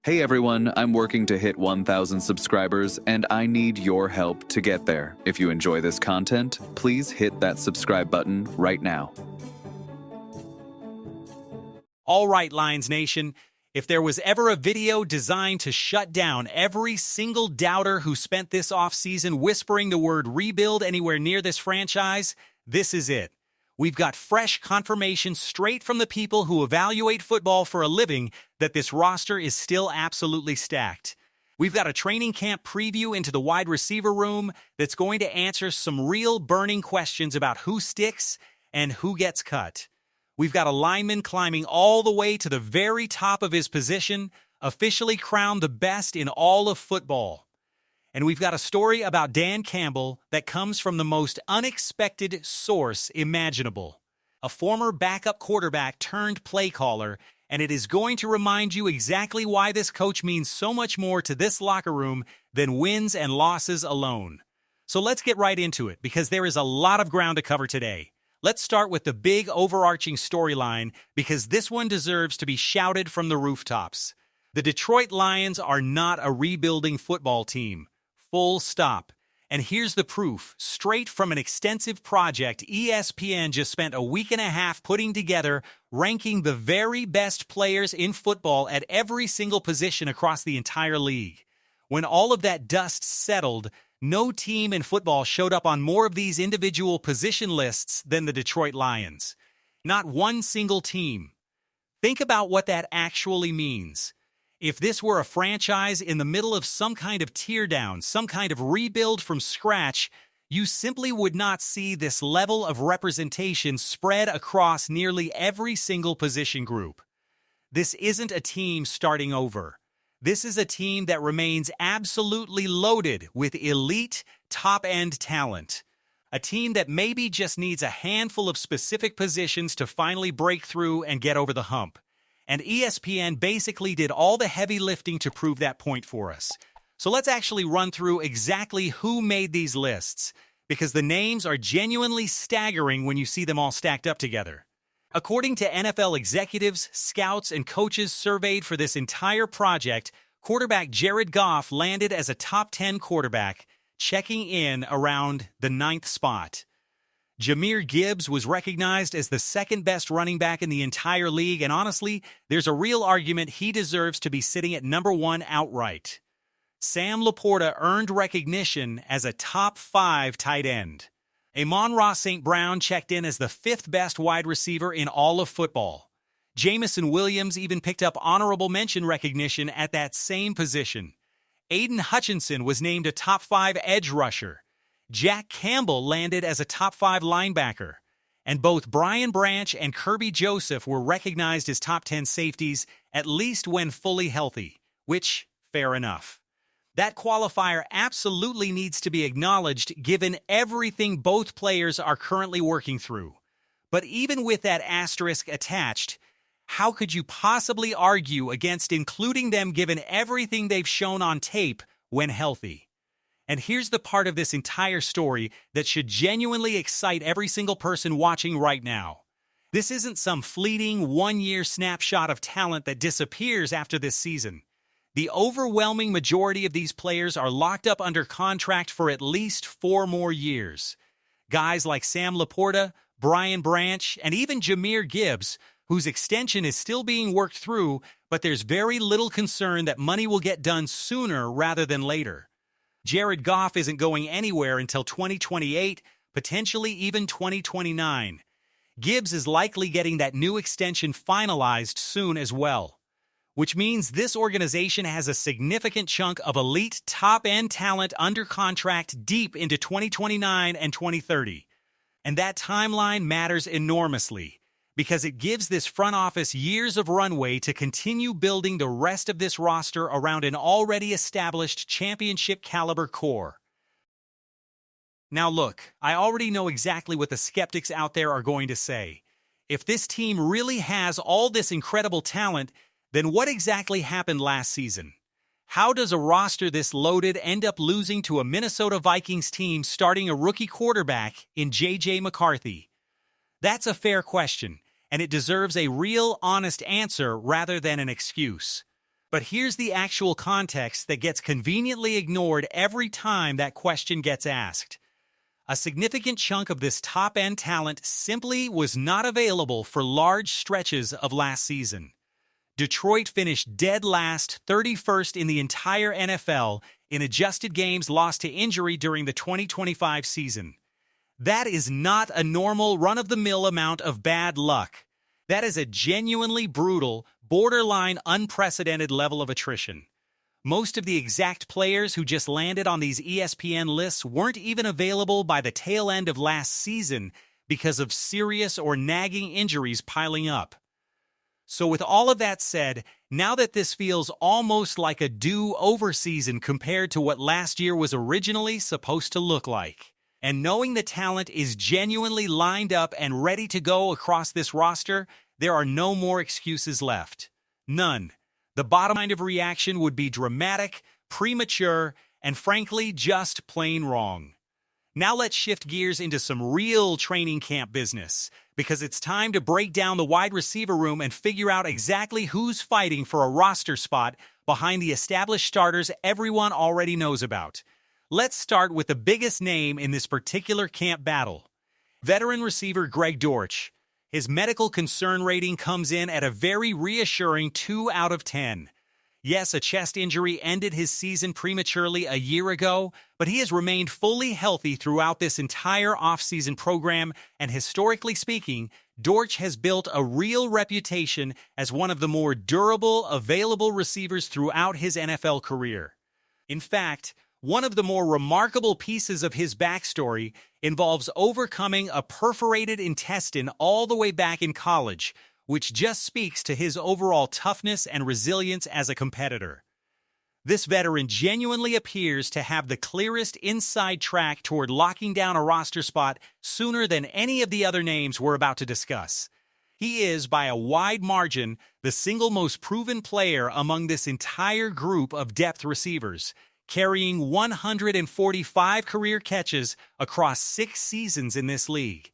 Hey everyone, I'm working to hit 1,000 subscribers and I need your help to get there. If you enjoy this content, please hit that subscribe button right now. All right, Lions Nation, if there was ever a video designed to shut down every single doubter who spent this offseason whispering the word rebuild anywhere near this franchise, this is it. We've got fresh confirmation straight from the people who evaluate football for a living that this roster is still absolutely stacked. We've got a training camp preview into the wide receiver room that's going to answer some real burning questions about who sticks and who gets cut. We've got a lineman climbing all the way to the very top of his position, officially crowned the best in all of football. And we've got a story about Dan Campbell that comes from the most unexpected source imaginable. A former backup quarterback turned play caller, and it is going to remind you exactly why this coach means so much more to this locker room than wins and losses alone. So let's get right into it, because there is a lot of ground to cover today. Let's start with the big overarching storyline, because this one deserves to be shouted from the rooftops. The Detroit Lions are not a rebuilding football team. Full stop. And here's the proof. Straight from an extensive project ESPN just spent a week and a half putting together, ranking the very best players in football at every single position across the entire league. When all of that dust settled, no team in football showed up on more of these individual position lists than the Detroit Lions. Not one single team. Think about what that actually means. If this were a franchise in the middle of some kind of teardown, some kind of rebuild from scratch, you simply would not see this level of representation spread across nearly every single position group. This isn't a team starting over. This is a team that remains absolutely loaded with elite, top-end talent. A team that maybe just needs a handful of specific positions to finally break through and get over the hump. And ESPN basically did all the heavy lifting to prove that point for us. So let's actually run through exactly who made these lists, because the names are genuinely staggering when you see them all stacked up together. According to NFL executives, scouts, and coaches surveyed for this entire project, quarterback Jared Goff landed as a top 10 quarterback, checking in around the 9th spot. Jahmyr Gibbs was recognized as the second best running back in the entire league, and honestly, there's a real argument he deserves to be sitting at number 1 outright. Sam Laporta earned recognition as a top 5 tight end. Amon-Ra St. checked in as the 5th best wide receiver in all of football. Jameson Williams even picked up honorable mention recognition at that same position. Aiden Hutchinson was named a top 5 edge rusher. Jack Campbell landed as a top 5 linebacker, and both Brian Branch and Kirby Joseph were recognized as top 10 safeties, at least when fully healthy, which, fair enough. That qualifier absolutely needs to be acknowledged given everything both players are currently working through. But even with that asterisk attached, how could you possibly argue against including them given everything they've shown on tape when healthy? And here's the part of this entire story that should genuinely excite every single person watching right now. This isn't some fleeting one-year snapshot of talent that disappears after this season. The overwhelming majority of these players are locked up under contract for at least 4 more years. Guys like Sam Laporta, Brian Branch, and even Jahmyr Gibbs, whose extension is still being worked through, but there's very little concern that money will get done sooner rather than later. Jared Goff isn't going anywhere until 2028, potentially even 2029. Gibbs is likely getting that new extension finalized soon as well, which means this organization has a significant chunk of elite top-end talent under contract deep into 2029 and 2030. And that timeline matters enormously, because it gives this front office years of runway to continue building the rest of this roster around an already established championship-caliber core. Now look, I already know exactly what the skeptics out there are going to say. If this team really has all this incredible talent, then what exactly happened last season? How does a roster this loaded end up losing to a Minnesota Vikings team starting a rookie quarterback in J.J. McCarthy? That's a fair question, and it deserves a real, honest answer rather than an excuse. But here's the actual context that gets conveniently ignored every time that question gets asked. A significant chunk of this top-end talent simply was not available for large stretches of last season. Detroit finished dead last, 31st in the entire NFL in adjusted games lost to injury during the 2025 season. That is not a normal run-of-the-mill amount of bad luck. That is a genuinely brutal, borderline unprecedented level of attrition. Most of the exact players who just landed on these ESPN lists weren't even available by the tail end of last season because of serious or nagging injuries piling up. So with all of that said, now that this feels almost like a do-over season compared to what last year was originally supposed to look like, and knowing the talent is genuinely lined up and ready to go across this roster, there are no more excuses left. None. The bottom line of reaction would be dramatic, premature, and frankly, just plain wrong. Now let's shift gears into some real training camp business, because it's time to break down the wide receiver room and figure out exactly who's fighting for a roster spot behind the established starters everyone already knows about. Let's start with the biggest name in this particular camp battle. Veteran receiver Greg Dortch. His medical concern rating comes in at a very reassuring 2 out of 10. Yes, a chest injury ended his season prematurely a year ago, but he has remained fully healthy throughout this entire offseason program, and historically speaking, Dortch has built a real reputation as one of the more durable, available receivers throughout his NFL career. In fact, one of the more remarkable pieces of his backstory involves overcoming a perforated intestine all the way back in college, which just speaks to his overall toughness and resilience as a competitor. This veteran genuinely appears to have the clearest inside track toward locking down a roster spot sooner than any of the other names we're about to discuss. He is, by a wide margin, the single most proven player among this entire group of depth receivers, carrying 145 career catches across 6 seasons in this league.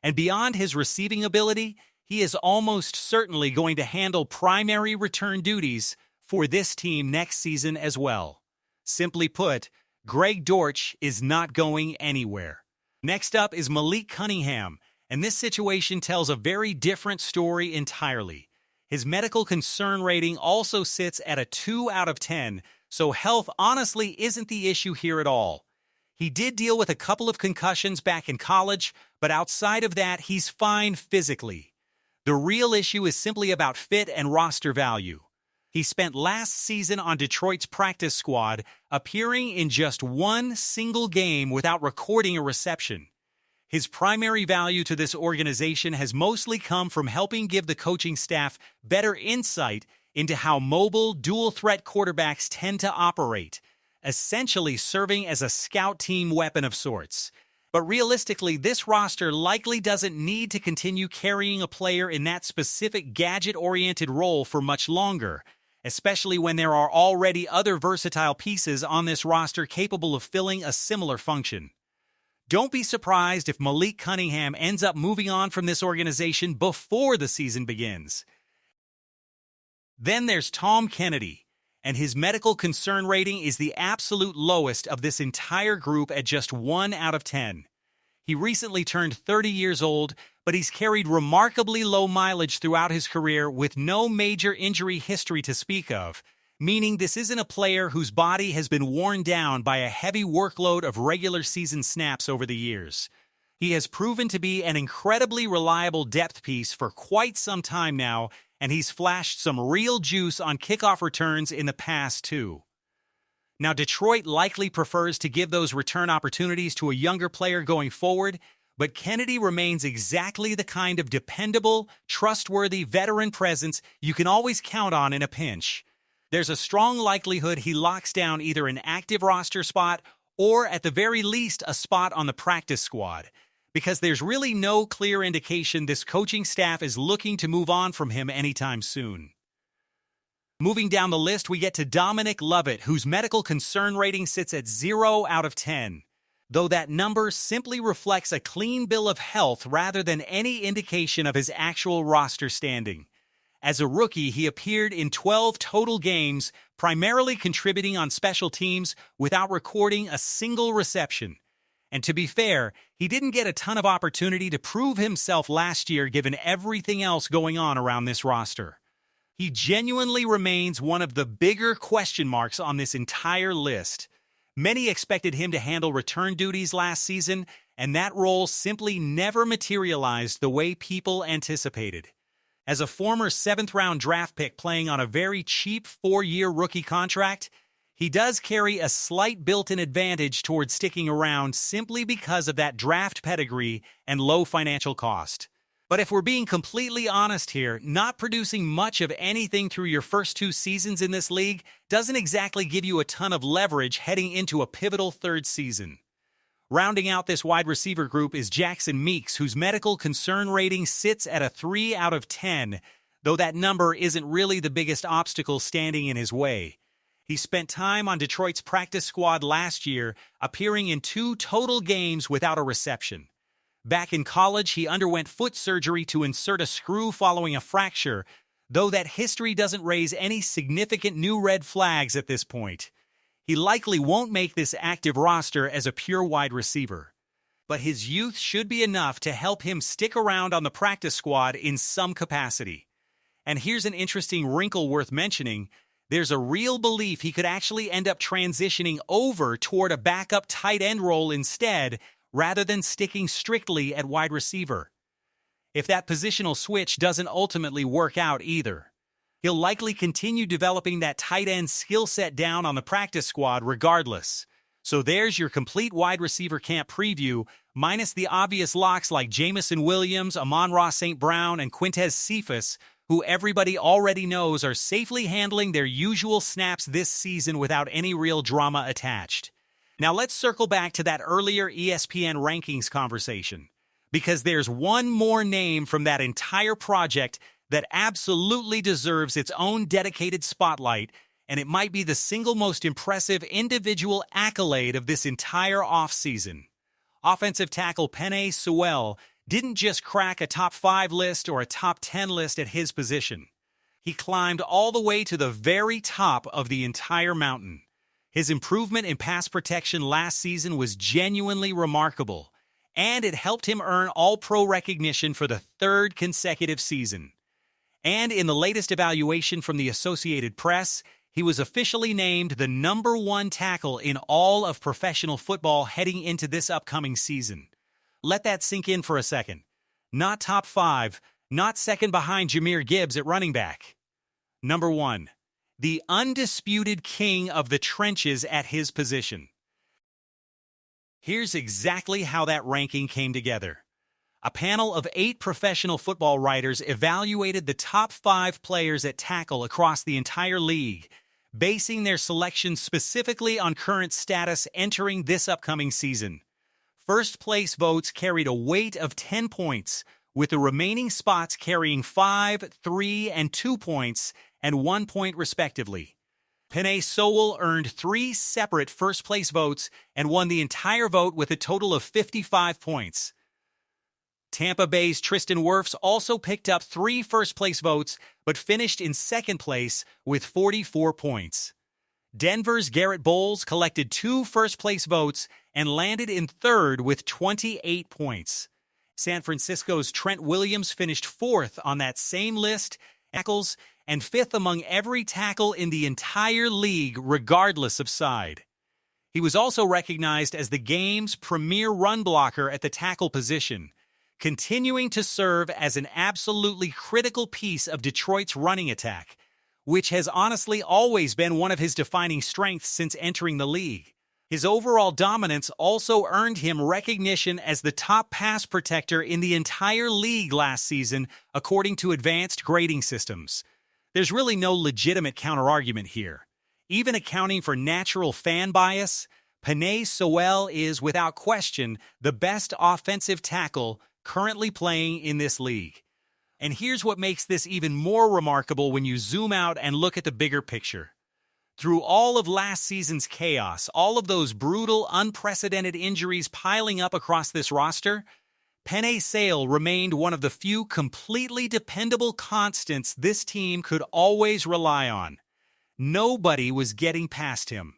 And beyond his receiving ability, he is almost certainly going to handle primary return duties for this team next season as well. Simply put, Greg Dortch is not going anywhere. Next up is Malik Cunningham, and this situation tells a very different story entirely. His medical concern rating also sits at a 2 out of 10, so health honestly isn't the issue here at all. He did deal with a couple of concussions back in college, but outside of that, he's fine physically. The real issue is simply about fit and roster value. He spent last season on Detroit's practice squad, appearing in just one single game without recording a reception. His primary value to this organization has mostly come from helping give the coaching staff better insight into how mobile, dual-threat quarterbacks tend to operate, essentially serving as a scout team weapon of sorts. But realistically, this roster likely doesn't need to continue carrying a player in that specific gadget-oriented role for much longer, especially when there are already other versatile pieces on this roster capable of filling a similar function. Don't be surprised if Malik Cunningham ends up moving on from this organization before the season begins. Then there's Tom Kennedy, and his medical concern rating is the absolute lowest of this entire group at just 1 out of 10. He recently turned 30 years old, but he's carried remarkably low mileage throughout his career with no major injury history to speak of, meaning this isn't a player whose body has been worn down by a heavy workload of regular season snaps over the years. He has proven to be an incredibly reliable depth piece for quite some time now, and he's flashed some real juice on kickoff returns in the past, too. Now, Detroit likely prefers to give those return opportunities to a younger player going forward, but Kennedy remains exactly the kind of dependable, trustworthy veteran presence you can always count on in a pinch. There's a strong likelihood he locks down either an active roster spot or, at the very least, a spot on the practice squad, because there's really no clear indication this coaching staff is looking to move on from him anytime soon. Moving down the list, we get to Dominic Lovett, whose medical concern rating sits at 0 out of 10, though that number simply reflects a clean bill of health rather than any indication of his actual roster standing. As a rookie, he appeared in 12 total games, primarily contributing on special teams without recording a single reception. And to be fair, he didn't get a ton of opportunity to prove himself last year given everything else going on around this roster. He genuinely remains one of the bigger question marks on this entire list. Many expected him to handle return duties last season, and that role simply never materialized the way people anticipated. As a former 7th-round draft pick playing on a very cheap 4-year rookie contract, he does carry a slight built-in advantage towards sticking around simply because of that draft pedigree and low financial cost. But if we're being completely honest here, not producing much of anything through your first 2 seasons in this league doesn't exactly give you a ton of leverage heading into a pivotal 3rd season. Rounding out this wide receiver group is Jackson Meeks, whose medical concern rating sits at a 3 out of 10, though that number isn't really the biggest obstacle standing in his way. He spent time on Detroit's practice squad last year, appearing in 2 total games without a reception. Back in college, he underwent foot surgery to insert a screw following a fracture, though that history doesn't raise any significant new red flags at this point. He likely won't make this active roster as a pure wide receiver. But his youth should be enough to help him stick around on the practice squad in some capacity. And here's an interesting wrinkle worth mentioning. There's a real belief he could actually end up transitioning over toward a backup tight end role instead, rather than sticking strictly at wide receiver. If that positional switch doesn't ultimately work out either, he'll likely continue developing that tight end skill set down on the practice squad regardless. So there's your complete wide receiver camp preview, minus the obvious locks like Jameson Williams, Amon-Ra St. Brown, and Quintez Cephas, who everybody already knows are safely handling their usual snaps this season without any real drama attached. Now let's circle back to that earlier ESPN rankings conversation, because there's one more name from that entire project that absolutely deserves its own dedicated spotlight, and it might be the single most impressive individual accolade of this entire offseason. Offensive tackle Penei Sewell didn't just crack a top 5 list or a top 10 list at his position. He climbed all the way to the very top of the entire mountain. His improvement in pass protection last season was genuinely remarkable, and it helped him earn All-Pro recognition for the 3rd consecutive season. And in the latest evaluation from the Associated Press, he was officially named the #1 tackle in all of professional football heading into this upcoming season. Let that sink in for a second. Not top 5, not second behind Jahmyr Gibbs at running back. #1. The undisputed king of the trenches at his position. Here's exactly how that ranking came together. A panel of 8 professional football writers evaluated the top 5 players at tackle across the entire league, basing their selection specifically on current status entering this upcoming season. First-place votes carried a weight of 10 points, with the remaining spots carrying 5, 3, and 2 points, and 1 point respectively. Penei Sewell earned 3 separate first-place votes and won the entire vote with a total of 55 points. Tampa Bay's Tristan Wirfs also picked up 3 first-place votes, but finished in 2nd place with 44 points. Denver's Garrett Bowles collected 2 first-place votes and landed in 3rd with 28 points. San Francisco's Trent Williams finished 4th on that same list, tackles, and 5th among every tackle in the entire league, regardless of side. He was also recognized as the game's premier run blocker at the tackle position, continuing to serve as an absolutely critical piece of Detroit's running attack, which has honestly always been one of his defining strengths since entering the league. His overall dominance also earned him recognition as the top pass protector in the entire league last season, according to advanced grading systems. There's really no legitimate counterargument here. Even accounting for natural fan bias, Penei Sewell is, without question, the best offensive tackle currently playing in this league. And here's what makes this even more remarkable when you zoom out and look at the bigger picture. Through all of last season's chaos, all of those brutal, unprecedented injuries piling up across this roster, Penei Sewell remained one of the few completely dependable constants this team could always rely on. Nobody was getting past him.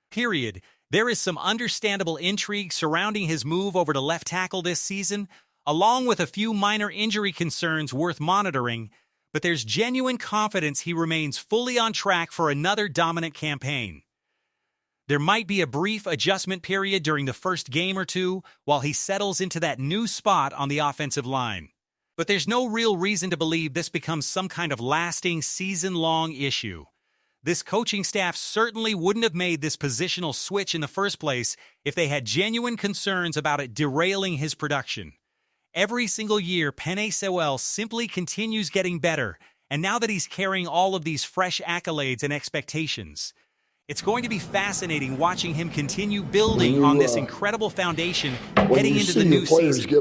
Period. There is some understandable intrigue surrounding his move over to left tackle this season, along with a few minor injury concerns worth monitoring, but there's genuine confidence he remains fully on track for another dominant campaign. There might be a brief adjustment period during the first game or two while he settles into that new spot on the offensive line. But there's no real reason to believe this becomes some kind of lasting, season-long issue. This coaching staff certainly wouldn't have made this positional switch in the first place if they had genuine concerns about it derailing his production. Every single year, Penei Sewell simply continues getting better, and now that he's carrying all of these fresh accolades and expectations, it's going to be fascinating watching him continue building on this incredible foundation heading into the new season.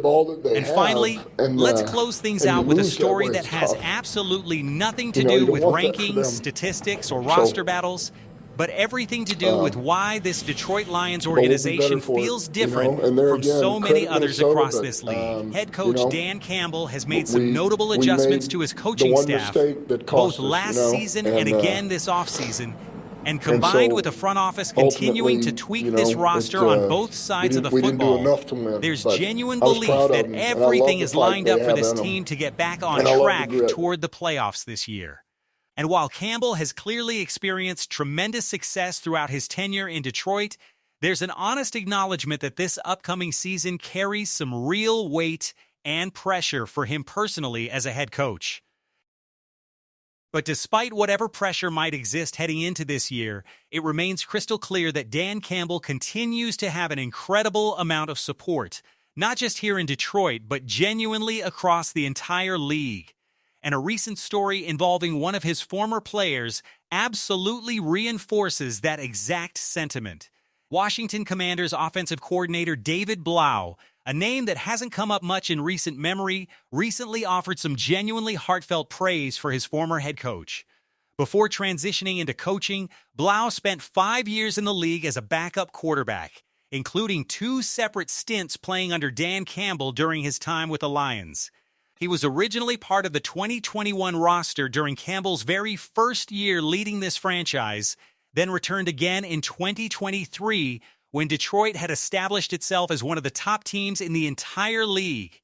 And finally, let's close things out with a story that has absolutely nothing to do with rankings, statistics, or roster battles, but everything to do with why this Detroit Lions organization feels different from so many others across this league. Head coach Dan Campbell has made some notable adjustments to his coaching staff, both last season and again this offseason, and combined with the front office continuing to tweak this roster on both sides of the football, there's genuine belief that everything is lined up for this team to get back on track toward the playoffs this year. And while Campbell has clearly experienced tremendous success throughout his tenure in Detroit, there's an honest acknowledgement that this upcoming season carries some real weight and pressure for him personally as a head coach. But despite whatever pressure might exist heading into this year, it remains crystal clear that Dan Campbell continues to have an incredible amount of support, not just here in Detroit, but genuinely across the entire league. And a recent story involving one of his former players absolutely reinforces that exact sentiment. Washington Commanders offensive coordinator David Blough, a name that hasn't come up much in recent memory, recently offered some genuinely heartfelt praise for his former head coach. Before transitioning into coaching, Blough spent 5 years in the league as a backup quarterback, including 2 separate stints playing under Dan Campbell during his time with the Lions. He was originally part of the 2021 roster during Campbell's very first year leading this franchise, then returned again in 2023 when Detroit had established itself as one of the top teams in the entire league.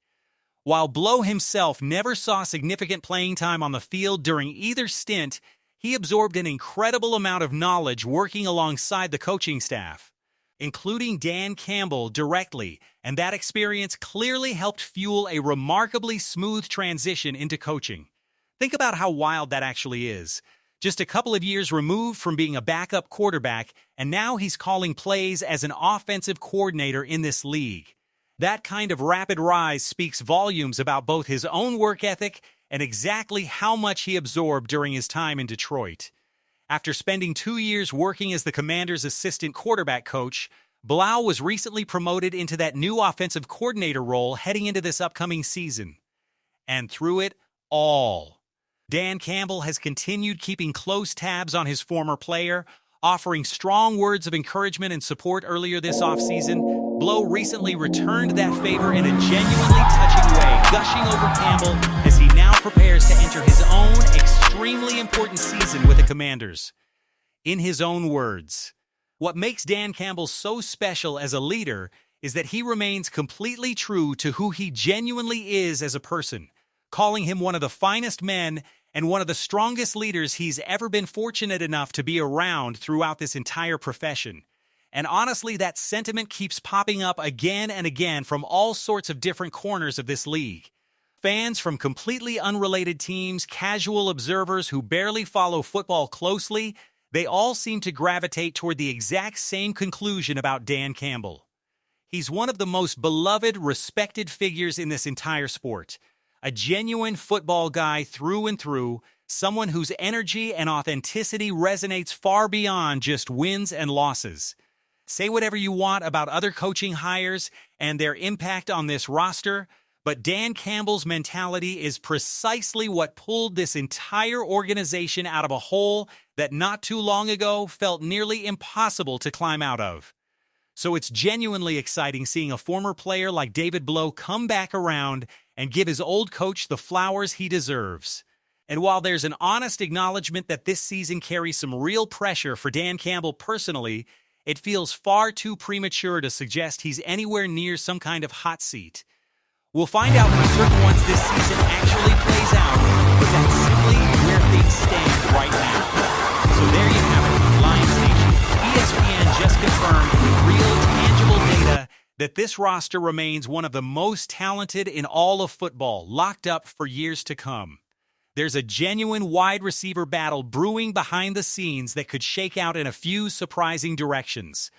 While Blough himself never saw significant playing time on the field during either stint, he absorbed an incredible amount of knowledge working alongside the coaching staff, including Dan Campbell directly, and that experience clearly helped fuel a remarkably smooth transition into coaching. Think about how wild that actually is. Just a couple of years removed from being a backup quarterback, and now he's calling plays as an offensive coordinator in this league. That kind of rapid rise speaks volumes about both his own work ethic and exactly how much he absorbed during his time in Detroit. After spending 2 years working as the Commanders' assistant quarterback coach, Blough was recently promoted into that new offensive coordinator role heading into this upcoming season. And through it all, Dan Campbell has continued keeping close tabs on his former player, offering strong words of encouragement and support earlier this offseason. Blough recently returned that favor in a genuinely touching way, gushing over Campbell as he now prepares to enter his own extremely important season with the Commanders. In his own words, what makes Dan Campbell so special as a leader is that he remains completely true to who he genuinely is as a person, calling him one of the finest men and one of the strongest leaders he's ever been fortunate enough to be around throughout this entire profession. And honestly, that sentiment keeps popping up again and again from all sorts of different corners of this league. Fans from completely unrelated teams, casual observers who barely follow football closely, they all seem to gravitate toward the exact same conclusion about Dan Campbell. He's one of the most beloved, respected figures in this entire sport. A genuine football guy through and through, someone whose energy and authenticity resonates far beyond just wins and losses. Say whatever you want about other coaching hires and their impact on this roster, but Dan Campbell's mentality is precisely what pulled this entire organization out of a hole that not too long ago felt nearly impossible to climb out of. So it's genuinely exciting seeing a former player like David Blough come back around and give his old coach the flowers he deserves. And while there's an honest acknowledgement that this season carries some real pressure for Dan Campbell personally, it feels far too premature to suggest he's anywhere near some kind of hot seat. We'll find out when certain ones this season actually plays out, but that's simply where things stand right now. So there you have it, Lions Nation. ESPN just confirmed with real, tangible data that this roster remains one of the most talented in all of football, locked up for years to come. There's a genuine wide receiver battle brewing behind the scenes that could shake out in a few surprising directions.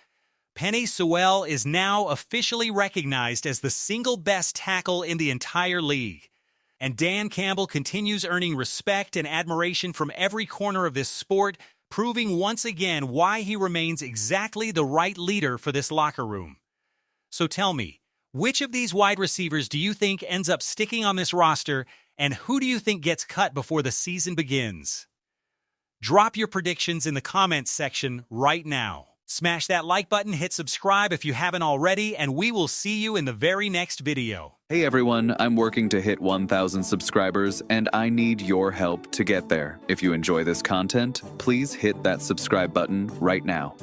Penei Sewell is now officially recognized as the single best tackle in the entire league. And Dan Campbell continues earning respect and admiration from every corner of this sport, proving once again why he remains exactly the right leader for this locker room. So tell me, which of these wide receivers do you think ends up sticking on this roster, and who do you think gets cut before the season begins? Drop your predictions in the comments section right now. Smash that like button, hit subscribe if you haven't already, and we will see you in the very next video. Hey everyone, I'm working to hit 1,000 subscribers, and I need your help to get there. If you enjoy this content, please hit that subscribe button right now.